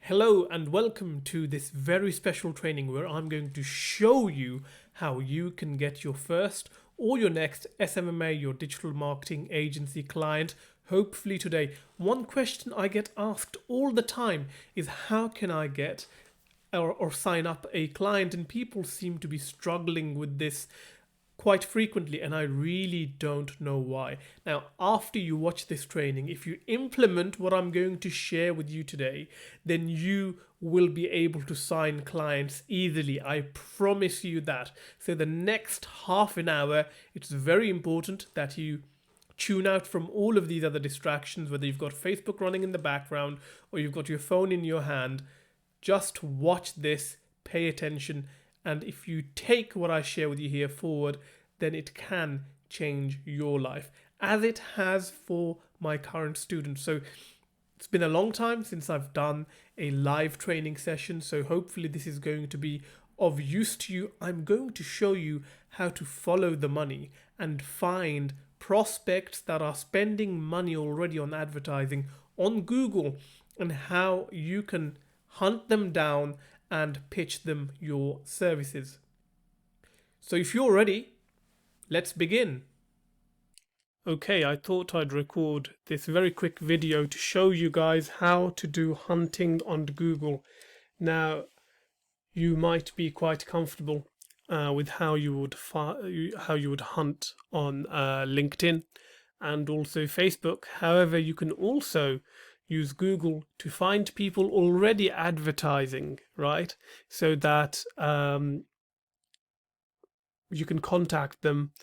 Hello and welcome to this very special training where I'm going to show you how you can get your first or your next SMMA, your digital marketing agency client, hopefully today. One question I get asked all the time is how can I get or sign up a client, and people seem to be struggling with this quite frequently, and I really don't know why. Now, after you watch this training, if you implement what I'm going to share with you today, then you will be able to sign clients easily. I promise you that. So the next half an hour, it's very important that you tune out from all of these other distractions, whether you've got Facebook running in the background or you've got your phone in your hand. Just watch this, pay attention, and if you take what I share with you here forward, then it can change your life, as it has for my current students. So it's been a long time since I've done a live training session, so hopefully this is going to be of use to you. I'm going to show you how to follow the money and find prospects that are spending money already on advertising on Google, and how you can hunt them down and pitch them your services. So if you're ready, let's begin. Okay, I thought I'd record this very quick video to show you guys how to do hunting on Google. Now, you might be quite comfortable with how you would hunt on LinkedIn and also Facebook. However, you can also use Google to find people already advertising, right? So that you can contact them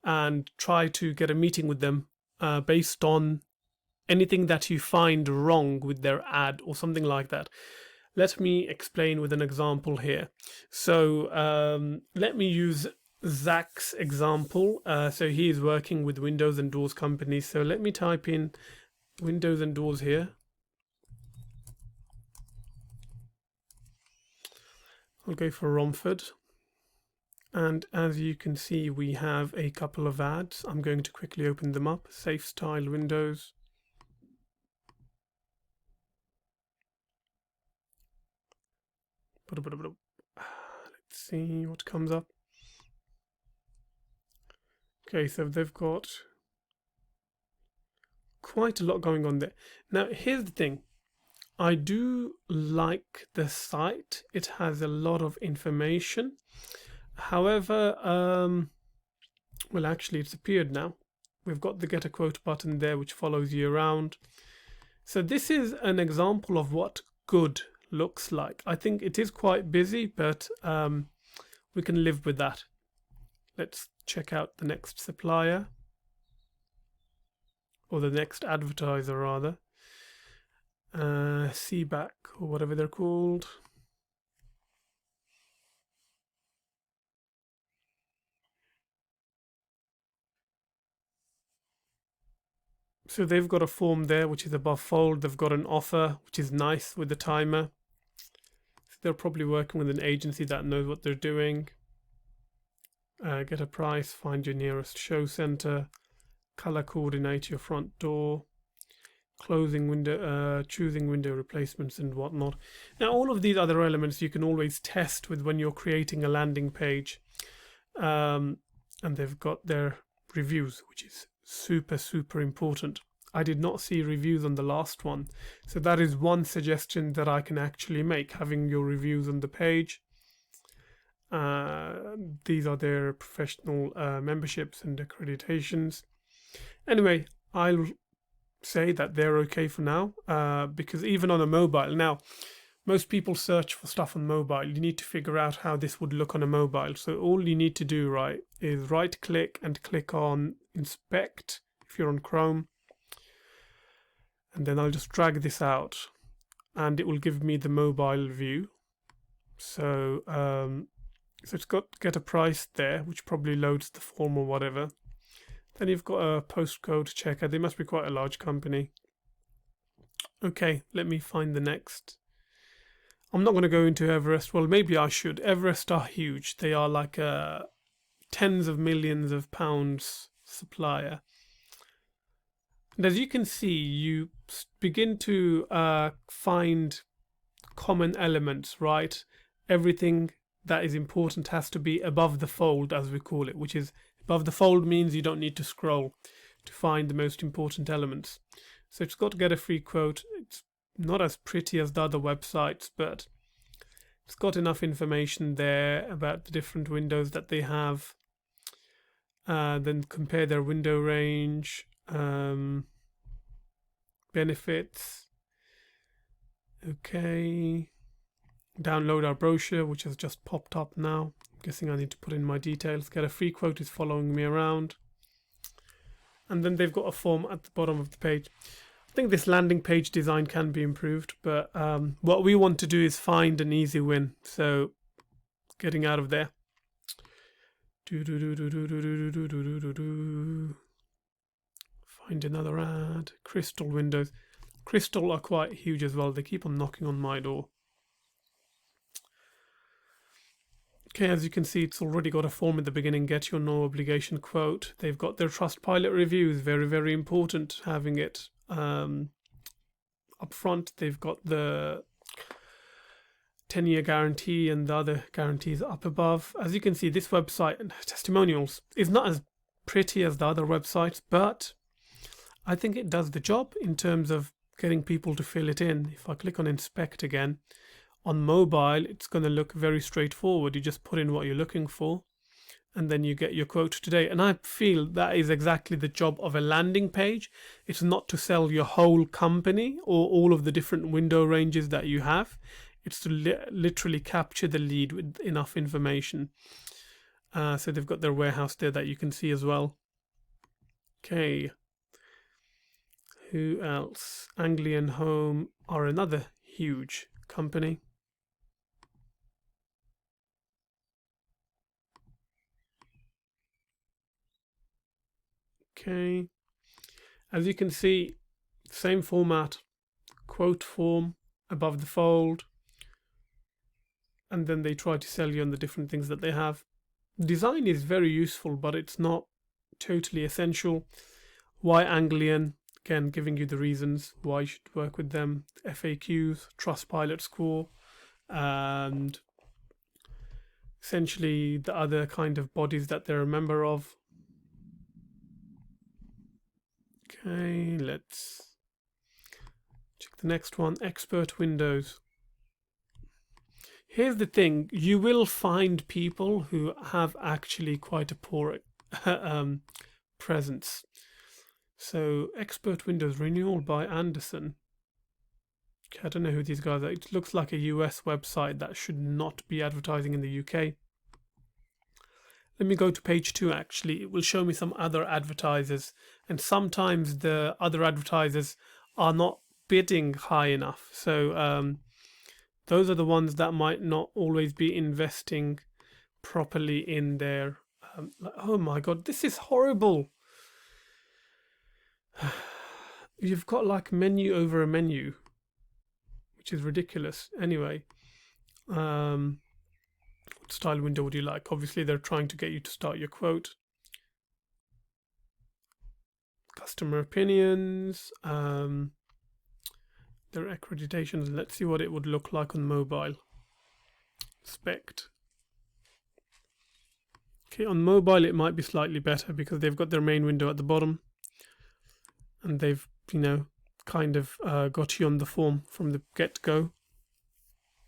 and try to get a meeting with them based on anything that you find wrong with their ad or something like that. Let me explain with an example here. So let me use Zach's example. So he is working with windows and doors companies. So let me type in windows and doors here. I'll go for Romford. And as you can see, we have a couple of ads. I'm going to quickly open them up. Safe Style Windows. Let's see what comes up. Okay, so they've got quite a lot going on there. Now, here's the thing. I do like the site. It has a lot of information. However, well, actually, it's appeared now. We've got the get a quote button there, which follows you around. So this is an example of what good looks like. I think it is quite busy, but we can live with that. Let's check out the next supplier, or the next advertiser rather. CBAC or whatever they're called. So they've got a form there which is above fold. They've got an offer which is nice with the timer. So they're probably working with an agency that knows what they're doing. Get a price, find your nearest show center, color coordinate your front door, closing window, choosing window replacements and whatnot. Now all of these other elements you can always test with when you're creating a landing page. And they've got their reviews, which is super important. I did not see reviews on the last one, so that is one suggestion that I can actually make, having your reviews on the page. These are their professional memberships and accreditations. Anyway, I'll say that they're okay for now, because even on a mobile, now most people search for stuff on mobile. You need to figure out how this would look on a mobile. So all you need to do, right, is right click and click on inspect if you're on Chrome. And then I'll just drag this out and it will give me the mobile view. So, so it's got get a price there, which probably loads the form or whatever. Then you've got a postcode checker. They must be quite a large company. Okay, let me find the next. I'm not going to go into Everest. Well, maybe I should. Everest are huge. They are like a tens of millions of pounds supplier. And as you can see, you begin to find common elements, right? Everything that is important has to be above the fold, as we call it, which is above the fold means you don't need to scroll to find the most important elements. So it's got to get a free quote. It's not as pretty as the other websites, but it's got enough information there about the different windows that they have. Then compare their window range, benefits. Okay. Download our brochure, which has just popped up now. I'm guessing I need to put in my details. Get a free quote is following me around. And then they've got a form at the bottom of the page. I think this landing page design can be improved, but what we want to do is find an easy win. So getting out of there. Find another ad. Crystal windows. Crystal are quite huge as well. They keep on knocking on my door. Okay, as you can see, it's already got a form at the beginning. Get your no obligation quote. They've got their Trustpilot reviews. Very, very important having it up front. They've got the 10-year guarantee and the other guarantees up above. As you can see, this website and testimonials is not as pretty as the other websites, but I think it does the job in terms of getting people to fill it in. If I click on inspect again, on mobile, it's going to look very straightforward. You just put in what you're looking for and then you get your quote today. And I feel that is exactly the job of a landing page. It's not to sell your whole company or all of the different window ranges that you have. It's to literally capture the lead with enough information. So they've got their warehouse there that you can see as well. Okay. Who else? Anglian Home are another huge company. Okay, as you can see, same format, quote form above the fold, and then they try to sell you on the different things that they have. Design is very useful, but it's not totally essential. Why Anglian? Again, giving you the reasons why you should work with them. FAQs, Trustpilot score, and essentially the other kind of bodies that they're a member of. Okay, let's check the next one. Expert windows. Here's the thing, you will find people who have actually quite a poor presence. So expert windows renewal by Anderson. Okay, I don't know who these guys are. It looks like a US website that should not be advertising in the UK. Let me go to page 2 actually. It will show me some other advertisers, and sometimes the other advertisers are not bidding high enough. So those are the ones that might not always be investing properly in their oh my god, this is horrible. You've got like menu over a menu, which is ridiculous. Anyway, what style window would you like? Obviously they're trying to get you to start your quote. Customer opinions, their accreditations. Let's see what it would look like on mobile. Inspect. Okay, on mobile it might be slightly better because they've got their main window at the bottom and they've, you know, kind of got you on the form from the get-go.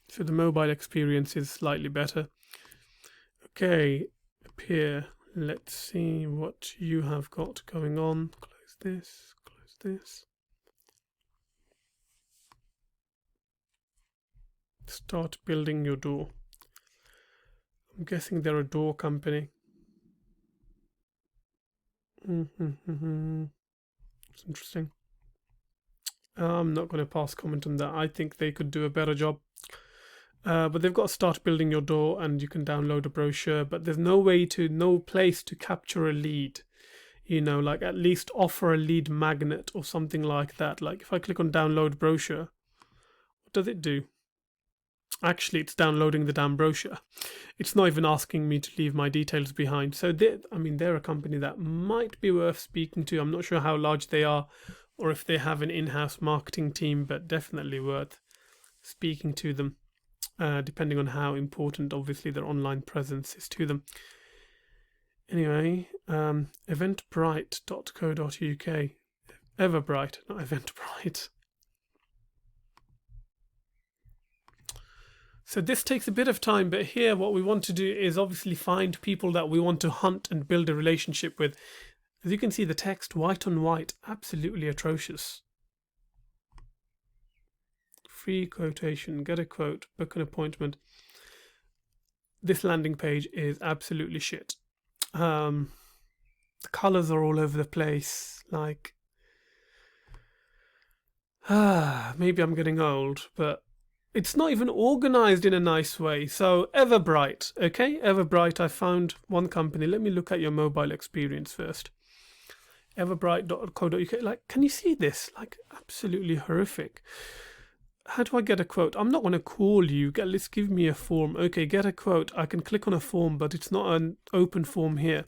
So the mobile experience is slightly better. Okay, up here, let's see what you have got going on. Close this, close this. Start building your door. I'm guessing they're a door company. It's interesting. I'm not going to pass comment on that. I think they could do a better job. But they've got to start building your door and you can download a brochure, but there's no place to capture a lead. You know, like at least offer a lead magnet or something like that. Like if I click on download brochure, what does it do? Actually, it's downloading the damn brochure. It's not even asking me to leave my details behind. So they're a company that might be worth speaking to. I'm not sure how large they are or if they have an in-house marketing team, but definitely worth speaking to them, depending on how important, obviously, their online presence is to them. Anyway, eventbrite.co.uk. Everbright, not Eventbrite. So this takes a bit of time, but here what we want to do is obviously find people that we want to hunt and build a relationship with. As you can see, the text white on white, absolutely atrocious. Free quotation, get a quote, book an appointment. This landing page is absolutely shit. The colors are all over the place. Like, maybe I'm getting old, but it's not even organized in a nice way. So Everbright, okay? Everbright, I found one company. Let me look at your mobile experience first. Everbright.co.uk. Like, can you see this? Like, absolutely horrific. How do I get a quote? I'm not going to call you. Let's give me a form. Okay, get a quote. I can click on a form, but it's not an open form here.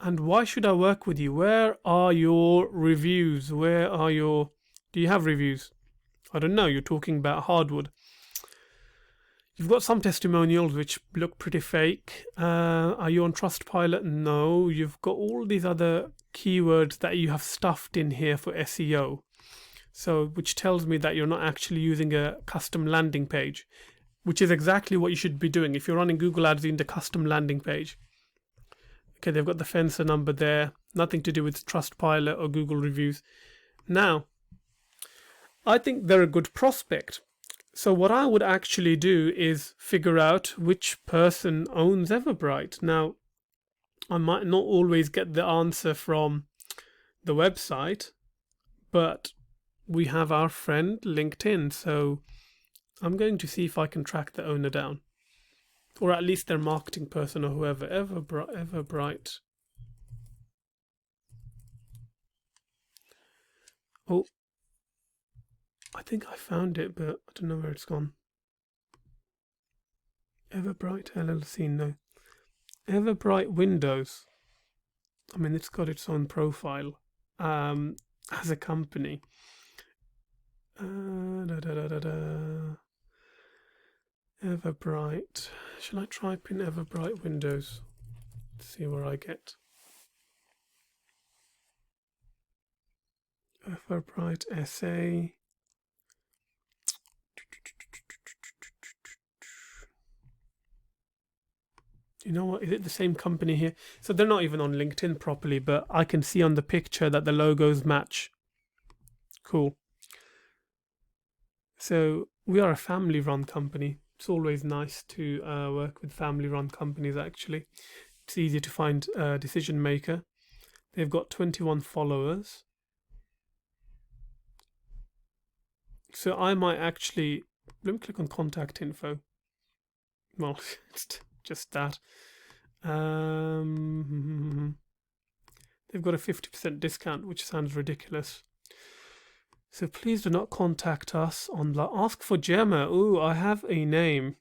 And why should I work with you? Where are your reviews? Where are your... Do you have reviews? I don't know. You're talking about hardwood. You've got some testimonials which look pretty fake. Are you on Trustpilot? No. You've got all these other keywords that you have stuffed in here for SEO. So, which tells me that you're not actually using a custom landing page, which is exactly what you should be doing if you're running Google Ads in the custom landing page. Okay, they've got the fencer number there. Nothing to do with Trustpilot or Google reviews. Now, I think they're a good prospect. So what I would actually do is figure out which person owns Everbright. Now, I might not always get the answer from the website, but we have our friend LinkedIn. So I'm going to see if I can track the owner down, or at least their marketing person or whoever. Everbright. Oh, I think I found it, but I don't know where it's gone. Everbright LLC, no. Everbright Windows. I mean, it's got its own profile as a company. Everbright. Shall I type in Everbright Windows? See where I get. Everbright SA. You know what? Is it the same company here? So they're not even on LinkedIn properly, but I can see on the picture that the logos match. Cool. So we are a family-run company. It's always nice to work with family-run companies, actually. It's easier to find a decision maker. They've got 21 followers. So I might actually... Let me click on contact info. Well, it's just that. They've got a 50% discount, which sounds ridiculous. So please do not contact us on... Ask for Gemma. Ooh, I have a name.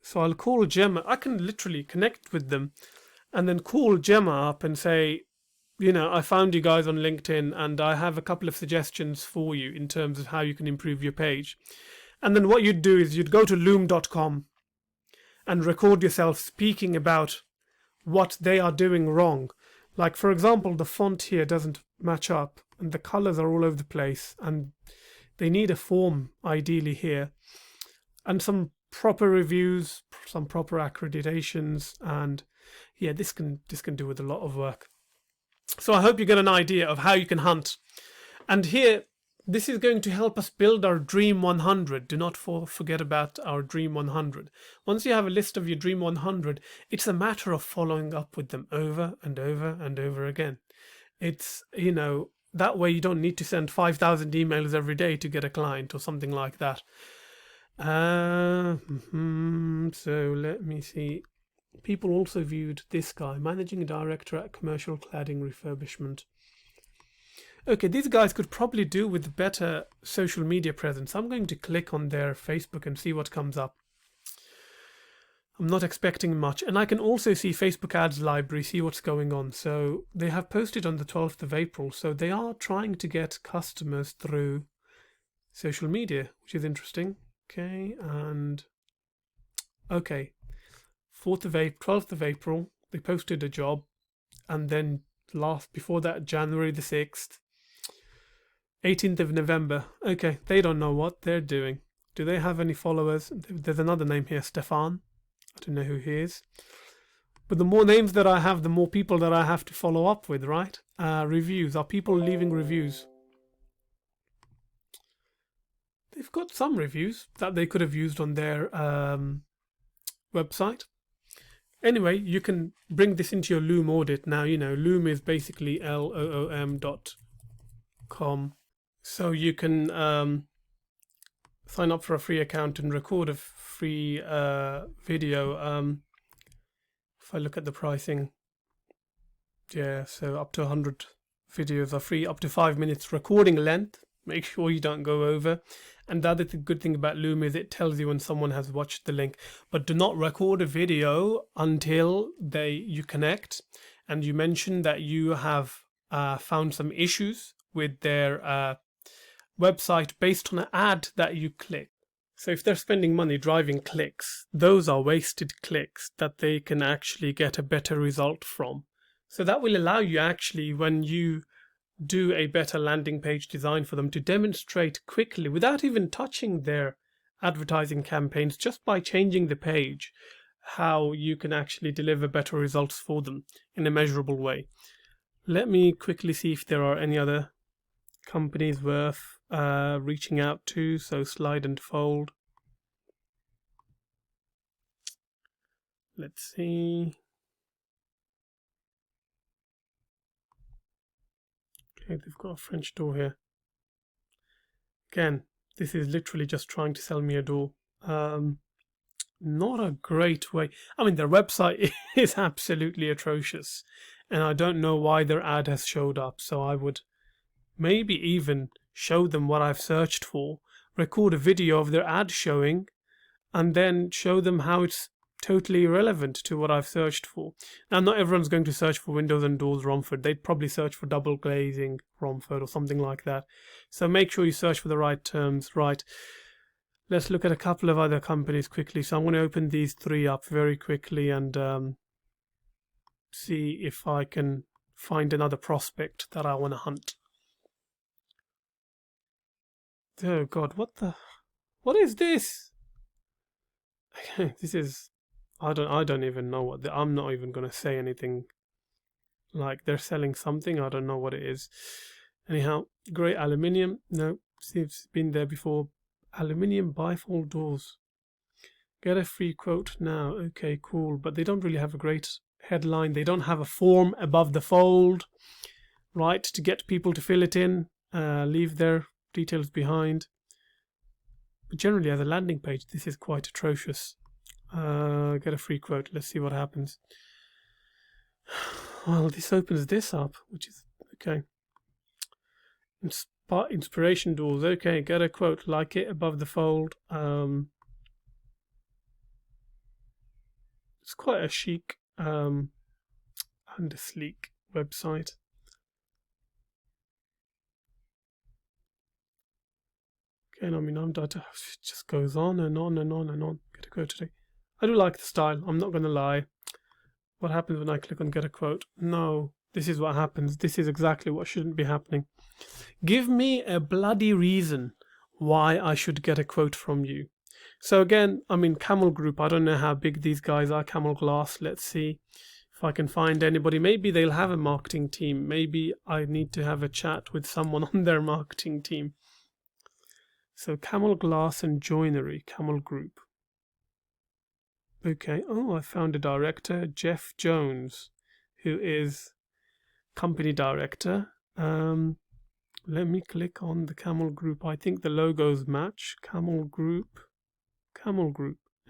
So I'll call Gemma. I can literally connect with them and then call Gemma up and say, you know, I found you guys on LinkedIn and I have a couple of suggestions for you in terms of how you can improve your page. And then what you'd do is you'd go to loom.com and record yourself speaking about what they are doing wrong. Like, for example, the font here doesn't match up and the colors are all over the place and they need a form ideally here and some proper reviews, some proper accreditations, and yeah, this can do with a lot of work. So I hope you get an idea of how you can hunt. And here, this is going to help us build our Dream 100. Do not forget about our Dream 100. Once you have a list of your Dream 100, it's a matter of following up with them over and over and over again. It's, you know, that way you don't need to send 5,000 emails every day to get a client or something like that. So let me see. People also viewed this guy, managing director at commercial cladding refurbishment. Okay, these guys could probably do with better social media presence. I'm going to click on their Facebook and see what comes up. I'm not expecting much. And I can also see Facebook ads library, see what's going on. So they have posted on the 12th of April. So they are trying to get customers through social media, which is interesting. Okay, and okay, 12th of April, they posted a job, and then before that, January the 6th, 18th of November. Okay, they don't know what they're doing. Do they have any followers? There's another name here, Stefan. I don't know who he is. But the more names that I have, the more people that I have to follow up with, right? Reviews. Are people leaving reviews? They've got some reviews that they could have used on their website. Anyway, you can bring this into your Loom audit. Now, you know, Loom is basically loom.com. So you can sign up for a free account and record a free video. If I look at the pricing, yeah, so up to 100 videos are free, up to 5 minutes recording length. Make sure you don't go over. And the other good thing about Loom is it tells you when someone has watched the link. But do not record a video until you connect and you mention that you have found some issues with their website based on an ad that you click. So if they're spending money driving clicks, those are wasted clicks that they can actually get a better result from. So that will allow you actually, when you do a better landing page design for them, to demonstrate quickly without even touching their advertising campaigns, just by changing the page, how you can actually deliver better results for them in a measurable way. Let me quickly see if there are any other companies worth reaching out to. So Slide and Fold. Let's see. Okay, they've got a French door here. Again, this is literally just trying to sell me a door. Not a great way. I mean, their website is absolutely atrocious, and I don't know why their ad has showed up. So I would maybe even show them what I've searched for, record a video of their ad showing, and then show them how it's totally irrelevant to what I've searched for. Now, not everyone's going to search for windows and doors Romford. They'd probably search for double glazing Romford or something like that. So make sure you search for the right terms. Right. Let's look at a couple of other companies quickly. So I'm going to open these three up very quickly and see if I can find another prospect that I want to hunt. Oh God, what is this? This is, I don't even know what I'm not even going to say anything. Like, they're selling something, I don't know what it is. Anyhow, grey aluminium. No, it's been there before. Aluminium bifold doors. Get a free quote now. Okay, cool. But they don't really have a great headline. They don't have a form above the fold, right, to get people to fill it in, leave their details behind. But generally, as a landing page, this is quite atrocious. Get a free quote. Let's see what happens. Well, this opens this up, which is okay. Inspiration doors. Okay, get a quote. Like it above the fold. It's quite a chic and a sleek website. Okay, I mean, it just goes on and on and on and on. Get a quote today. I do like the style, I'm not going to lie. What happens when I click on get a quote? No, this is what happens. This is exactly what shouldn't be happening. Give me a bloody reason why I should get a quote from you. So again, I mean, Camel Group, I don't know how big these guys are. Camel Glass, let's see if I can find anybody. Maybe they'll have a marketing team. Maybe I need to have a chat with someone on their marketing team. So Camel Glass and Joinery, Camel Group. Okay, oh, I found a director, Jeff Jones, who is company director. Let me click on the Camel Group. I think the logos match. Camel Group,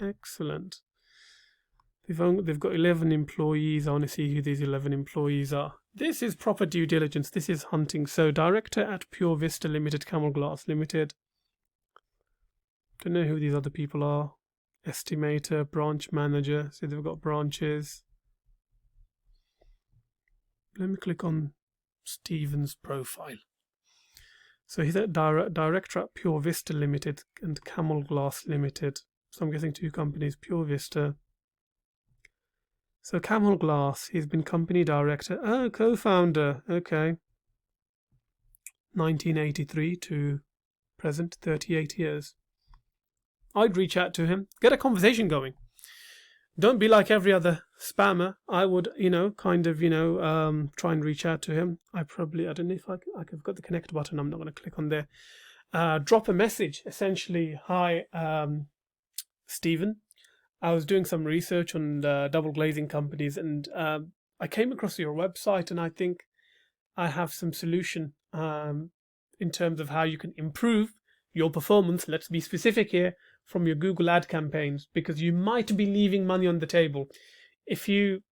excellent. They've got 11 employees. I want to see who these 11 employees are. This is proper due diligence. This is hunting. So director at Pure Vista Limited, Camel Glass Limited. Don't know who these other people are. Estimator, branch manager. So they've got branches. Let me click on Stephen's profile. So he's at director at Pure Vista Limited and Camel Glass Limited. So I'm guessing two companies, Pure Vista. So Camel Glass, he's been company director. Oh, co-founder. Okay. 1983 to present, 38 years. I'd reach out to him, get a conversation going. Don't be like every other spammer. I would, try and reach out to him. I don't know if I've got the connect button. I'm not going to click on there. Drop a message, essentially. Hi, Stephen. I was doing some research on double glazing companies, and I came across your website, and I think I have some solution in terms of how you can improve your performance. Let's be specific here, from your Google ad campaigns, because you might be leaving money on the table. If you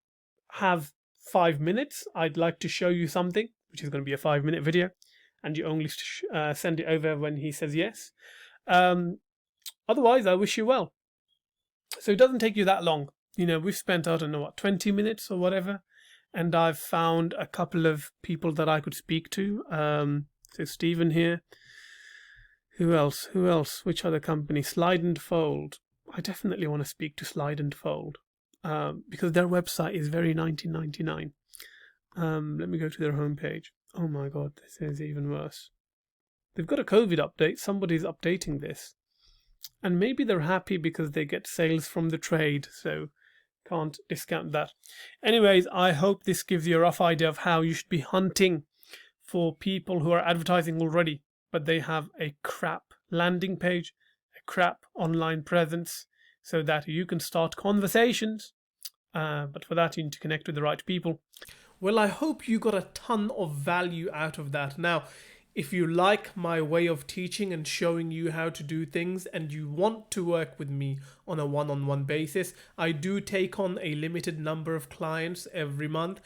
have 5 minutes, I'd like to show you something, which is going to be a 5-minute video, and you only send it over when he says yes. Otherwise, I wish you well. So it doesn't take you that long. We've spent, 20 minutes or whatever, and I've found a couple of people that I could speak to. So Stephen here. Who else? Which other company? Slide and Fold. I definitely want to speak to Slide and Fold because their website is very 1999. Let me go to their homepage. Oh my god, this is even worse. They've got a COVID update. Somebody's updating this. And maybe they're happy because they get sales from the trade, so can't discount that. Anyways, I hope this gives you a rough idea of how you should be hunting for people who are advertising already, but they have a crap landing page, a crap online presence, so that you can start conversations. But for that, you need to connect with the right people. Well, I hope you got a ton of value out of that. Now, if you like my way of teaching and showing you how to do things, and you want to work with me on a one-on-one basis, I do take on a limited number of clients every month,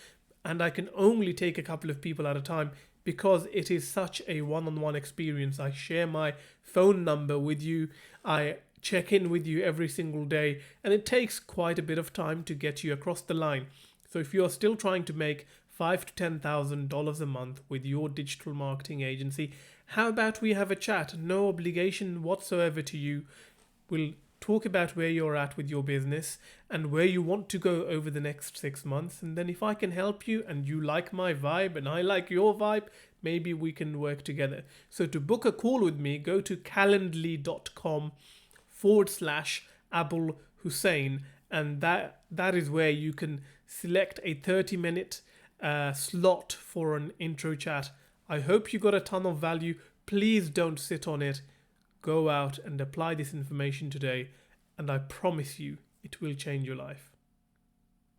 and I can only take a couple of people at a time because it is such a one-on-one experience. I share my phone number with you. I check in with you every single day, and it takes quite a bit of time to get you across the line. So if you're still trying to make $5,000 to $10,000 a month with your digital marketing agency, how about we have a chat? No obligation whatsoever to you. We'll talk about where you're at with your business and where you want to go over the next 6 months. And then if I can help you and you like my vibe and I like your vibe, maybe we can work together. So to book a call with me, go to calendly.com/Abul Hussain, and that is where you can select a 30-minute slot for an intro chat. I hope you got a ton of value. Please don't sit on it. Go out and apply this information today, and I promise you it will change your life.